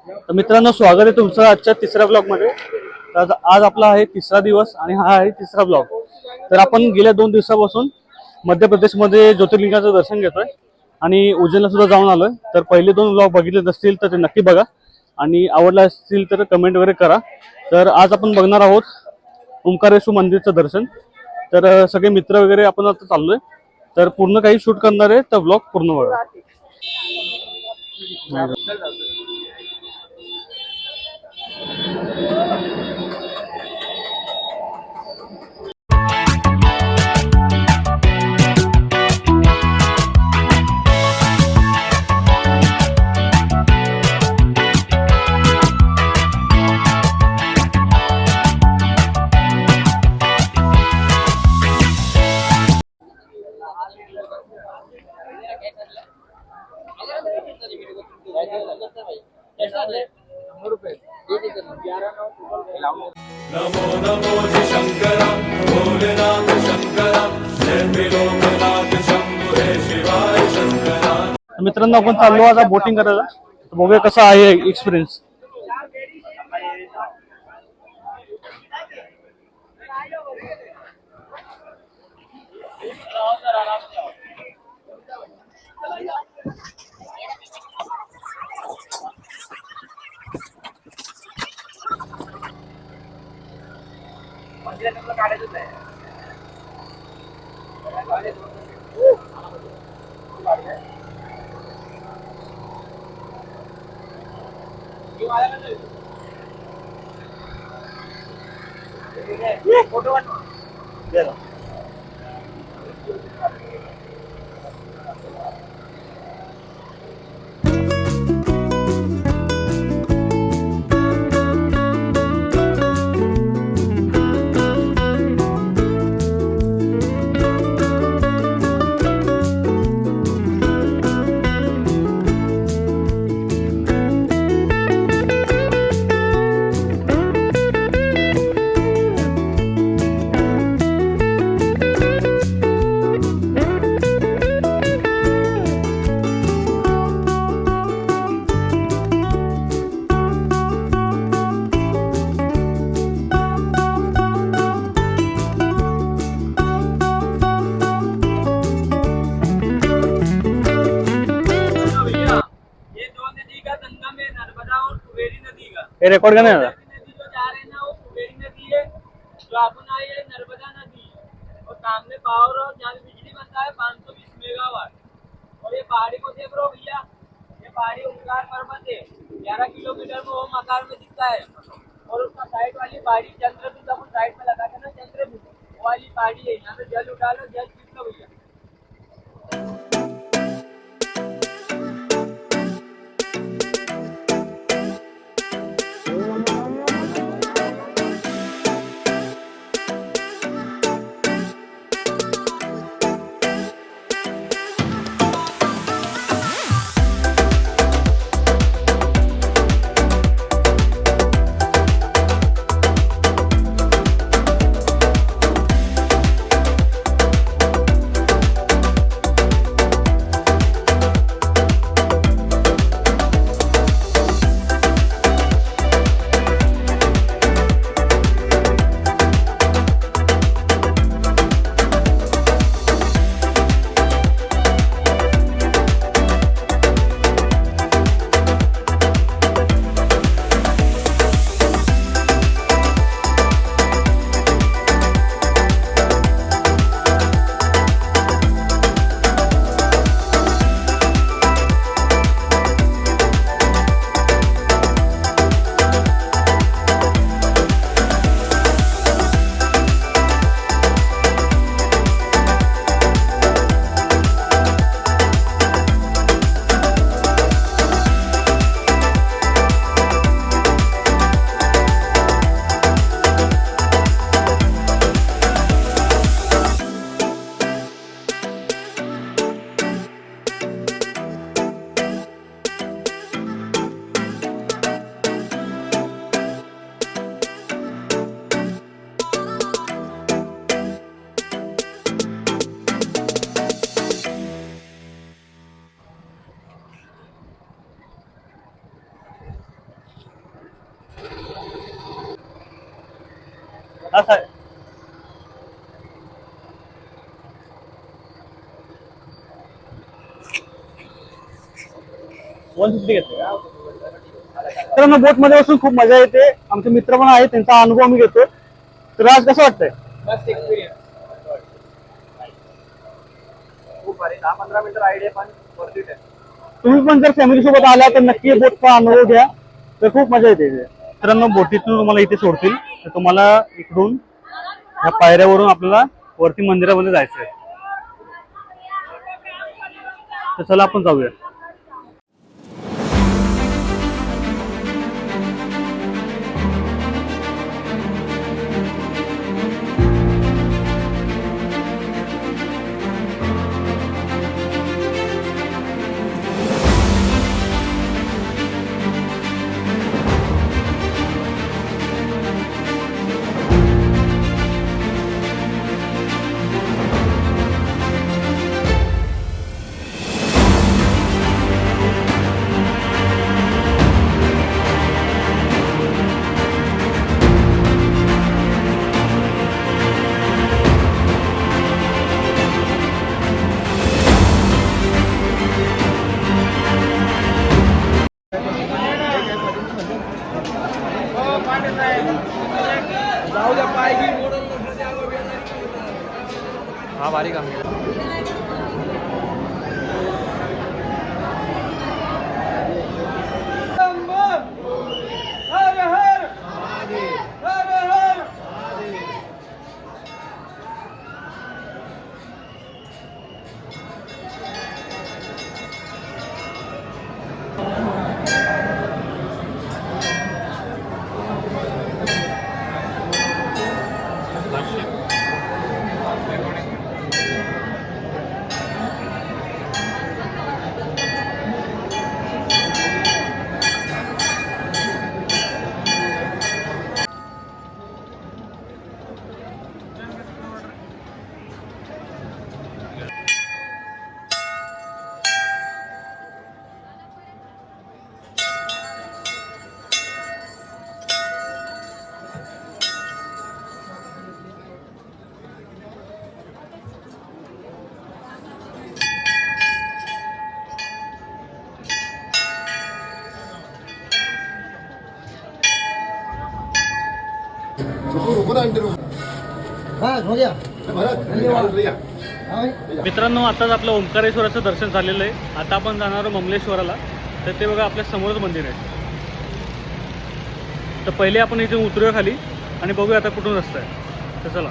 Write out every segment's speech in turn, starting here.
तर मित्रांनो, स्वागत आहे तुमचं आजच्या तिसऱ्या ब्लॉगमध्ये। तर आज आपला आहे तिसरा दिवस आणि हा आहे तिसरा ब्लॉग। तर आपण गेल्या 2 दिवसापासून मध्य प्रदेशमध्ये ज्योतिर्लिंगाचं दर्शन घेतोय आणि उज्जैनला सुद्धा जाऊन आलोय। तर पहिले 2 ब्लॉग बघितले नसतील तर ते नक्की बघा आणि आवडला असतील तर कमेंट वगैरे करा। तर आज आपण बघणार आहोत ओंकारेश्वर मंदिरचं दर्शन। तर सगळे मित्र वगैरे आपण आता चाललोय, तर पूर्ण काही शूट करणार आहे, तर ब्लॉग पूर्ण बघा। नमो नमो शंकर भोलेनाथ शंकर त्रिलोकनाथ शंभो हे शिवाय शंकरा। मित्रांनो, आपण चाललो आता बोटिंग करायला। तर बघूया कसा आहे एक्सपिरियन्स। हे रेकॉर्ड करणे आता। नदी जो जा रहे हैं ना वो कुबेरी नदी है। जो अपन आई है नर्मदा नदी और सामने पावर और जहाँ बिजली बनता है 520 मेगावाट। और ये पहाड़ी को देख रहे हो भैया, ये पहाड़ी ओंकार पर्वत है। 11 किलोमीटर में वो मकार में दिखता है। और उसका साइड वाली पहाड़ी चंद्रबिंदु अपन साइड में लगा के ना चंद्रबिंदु वो वाली पहाड़ी है। यहाँ पे जल उठा लो, जल पी लो भैया। 150 घेतले. तर मग बोट मध्ये बसून खूप मजा येते. आमचे मित्र पण आहेत, त्यांचा अनुभव आम्ही घेतोय. तर आज कसं वाटतंय? मस्त एक्सपिरियन्स. खूप भारी. 10-15 मिनिटं राईड आहे पण वर्थ इट आहे. तुम्ही पण जर फॅमिली सोबत आला तर नक्की बोटचा अनुभव घ्या, तर खूप मजा येते. मित्रांनो, बोटीतून तुम्हाला इथे सोडतील, तर तुम्हाला इकडून या पायऱ्यावरून आपल्याला वरती मंदिरामध्ये जायचंय. तर चला आपण जाऊया. हा भारी काम केलं. मित्रांनो, आताच आपलं ओंकारेश्वराचं दर्शन झालेलं आहे. आता आपण जाणार आहोत ममलेश्वराला. तर ते बघा आपल्या समोरच मंदिर आहे. तर पहिले आपण इथे उतरूया खाली आणि बघूया आता कुठून रस्ता आहे. तर चला.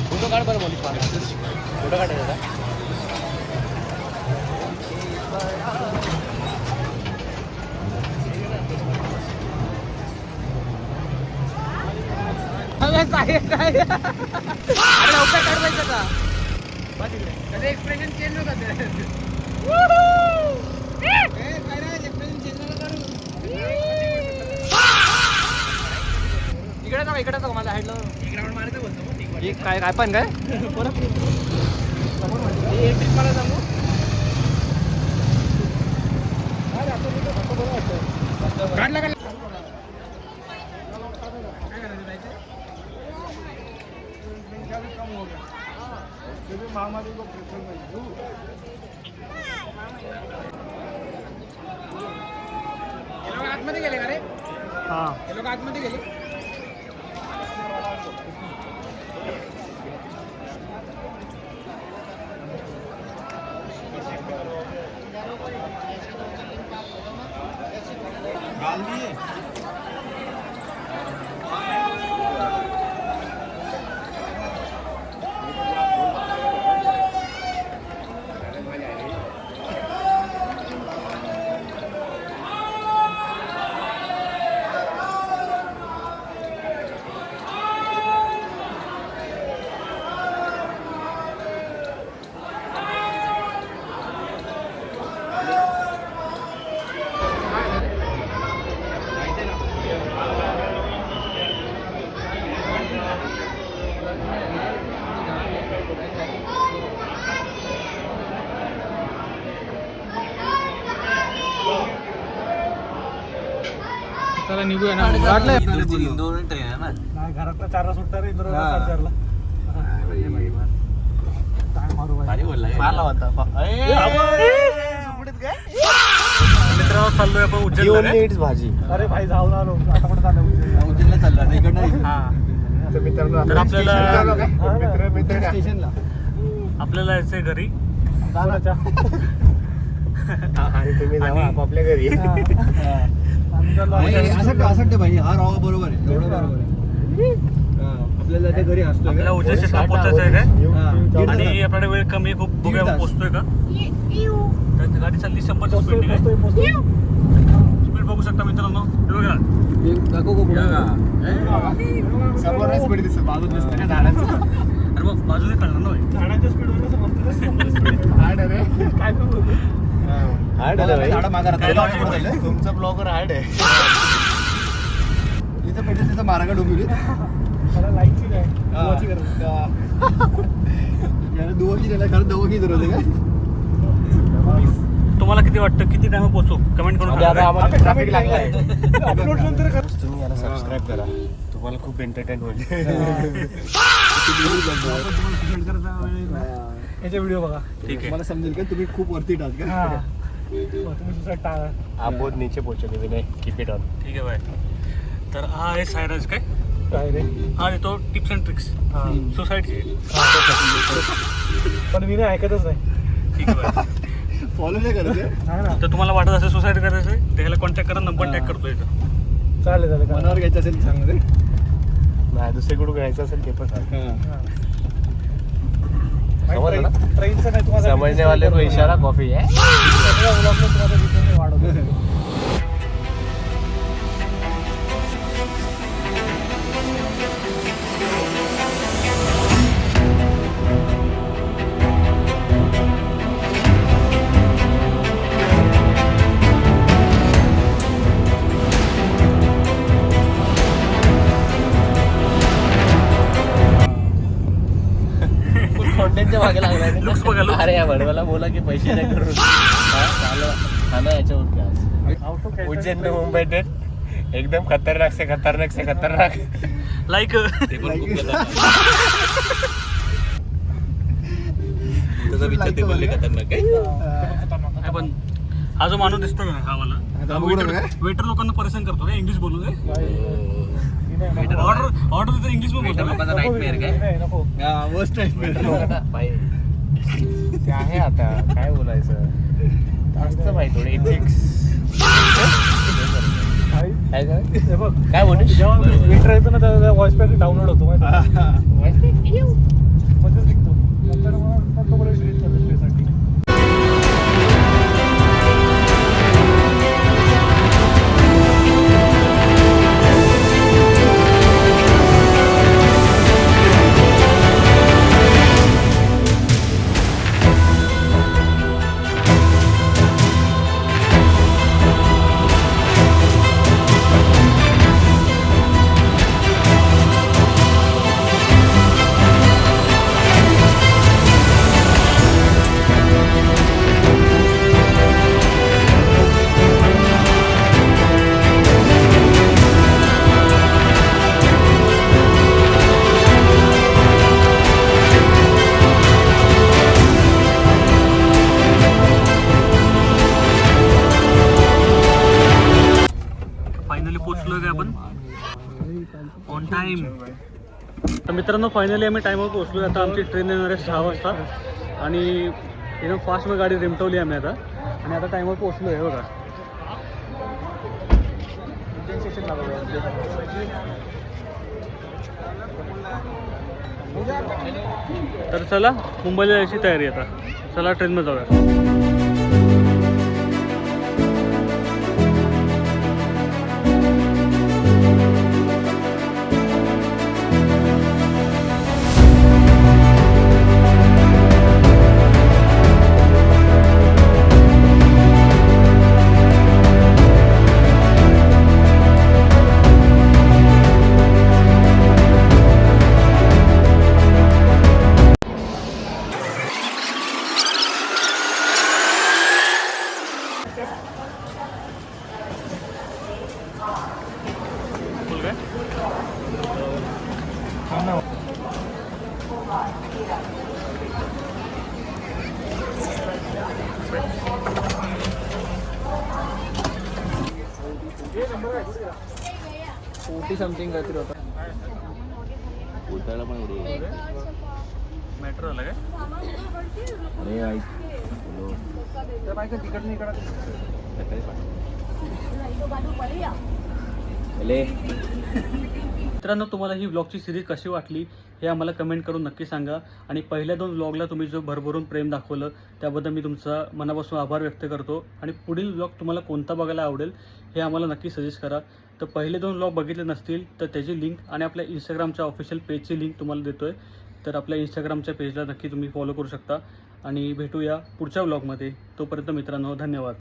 फोटो काढ बरं बोली. फोटो काढायचा लवकर काढवायचं का? त्याचं एक्सप्रेशन चेंज होता ते. इकडे जाऊ, इकडे जाऊ. माझ्या हाईटला ग्राउंड मारायचं बोलतो. काय काय पण काय परत मला सांगू. काढला काढला. महामारी को प्रेफर नहीं. हे लोक आतमध्ये गेले का रे? हां, हे लोक आतमध्ये गेले. चला निघूया ना वाटलं इंदोर ट्रेन आहे ना. नाही घरातला 4ला सुटणार इंदोरला 4:30ला. काय मारू बाई. भारी बोलला मला होता मित्रांनो चाललोय आपण उज्जैन भाजी. अरे भाई जाऊन आलो आता कुठे चाललो उज्जैनला चालला आता इकडनं. हा तर मित्रांनो तर आपल्याला मित्र स्टेशनला आपल्याला यायचंय घरी आणि तुम्ही जावा आपापल्या घरी. असं भाई हा राव बरोबर आहे एवढं बरोबर आहे. आपल्याला त्या घरी असतो आपल्याला उज्जैन स्टेशनला पोहोचायचं आहे काय आणि आपल्याकडे वेळ कमी आहे खूप बघूया आपण पोहोचतोय का. तर गाडी चालली 100च्या स्पीड स्पीड बघू शकता मित्रांनो हे बघा समोर स्पीड दिसत बाजून दिसतं ना झाडाचं. अरे मग बाजूने कळणार ना भाई. झाडाच्या स्पीड हार्ड आहे काय झाडं मागा तुमचा ब्लॉगर हार्ड आहे. इथं पेटेल तिथं मार्ग डोंबिवलीत दुवाची खरं दवाची जरूर होते काय. तुम्हाला किती वाटतं किती टाइम पोहोचू कमेंट करून ट्रॅफिक लागलाय. तुम्ही याला सबस्क्राईब करा तुम्हाला खूप एंटरटेन होईल. याचे व्हिडिओ बघा ठीक आहे मला समजेल का तुम्ही खूप वरती टाक का. आप बहुत नीचे पहुंचोगे विनय कीप इट ऑन. ठीक आहे बाय. तर हा आहे सायराज काय रे हा देतो टिप्स अँड ट्रिक्स सोसायटीचे. पण विनय ऐकतच नाही. ठीक आहे बाय. फॉलो नाही करत. तर तुम्हाला वाटत असेल सोसायटी करायचं आहे त्याला कॉन्टॅक्ट करा नंबर टॅग करतो इथं. चालेल मनावर घ्यायचं असेल सांग रे. नाही दुसरीकडून घ्यायचं असेल ते पण सांग. समझने वाले को इशारा कॉफी है. कॉन्टेंटच्या मागे लागलाय. लुक्स बघा लुक्स. अरे या भडवाला बोला की पैसे नाही करून खाना याच्यावर क्या उज्जैन to मुंबई डेट एकदम खतरनाक से खतरनाक लाईक पण हा जो माणूस दिसतो का हा मला वेटर लोकांना परेशान करतो काय इंग्लिश बोलू दे. ऑर्डर तर इंग्लिश पण बोलतो नाईटमेअर काय ते आहे आता काय बोलायचं असतं माहिती थोडे एथिक्स काय बोलू जेव्हा वेटर येतो ना त्याचा व्हॉइस पॅक डाउनलोड होतो मध्येच निघतो नंतर मग डिलीट करतो स्पेससाठी. On time. तर मित्रांनो फायनली आम्ही टाईमवर पोहोचलो. आता आमची ट्रेन येणार आहे 6 वाजता आणि एकदम फास्टमध्ये गाडी रेमटवली आम्ही आता आणि आता टाईमवर पोहोचलो आहे बघा. तर चला मुंबईला जायची तयारी आता. चला ट्रेनमध्ये जाऊया. 40 समथिंग काहीतरी होतं. उतरायला पण एवढी मॅटर झालं काय? अरे ऐक तर बायका तिकडनं इकडं सकाळी पहिले मित्रांनो, तुम्हाला ही व्लॉगची सिरीज कशी वाटली हे आम्हाला कमेंट करून नक्की सांगा. आणि पहिल्या 2 व्लॉगला तुम्ही जो भरभरून प्रेम दाखवलं त्याबद्दल मी तुमचा मनापासून आभार व्यक्त करतो. आणि पुढील व्लॉग तुम्हाला कोणता बघायला आवडेल हे आम्हाला नक्की सजेस्ट करा. तर पहिले 2 व्लॉग बघितले नसतील तर त्याची लिंक आणि आपल्या इंस्टाग्रामच्या ऑफिशियल पेजची लिंक तुम्हाला देतो आहे. तर आपल्या इंस्टाग्रामच्या पेजला नक्की तुम्ही फॉलो करू शकता. आणि भेटूया पुढच्या व्लॉगमध्ये. तोपर्यंत मित्रांनो, धन्यवाद.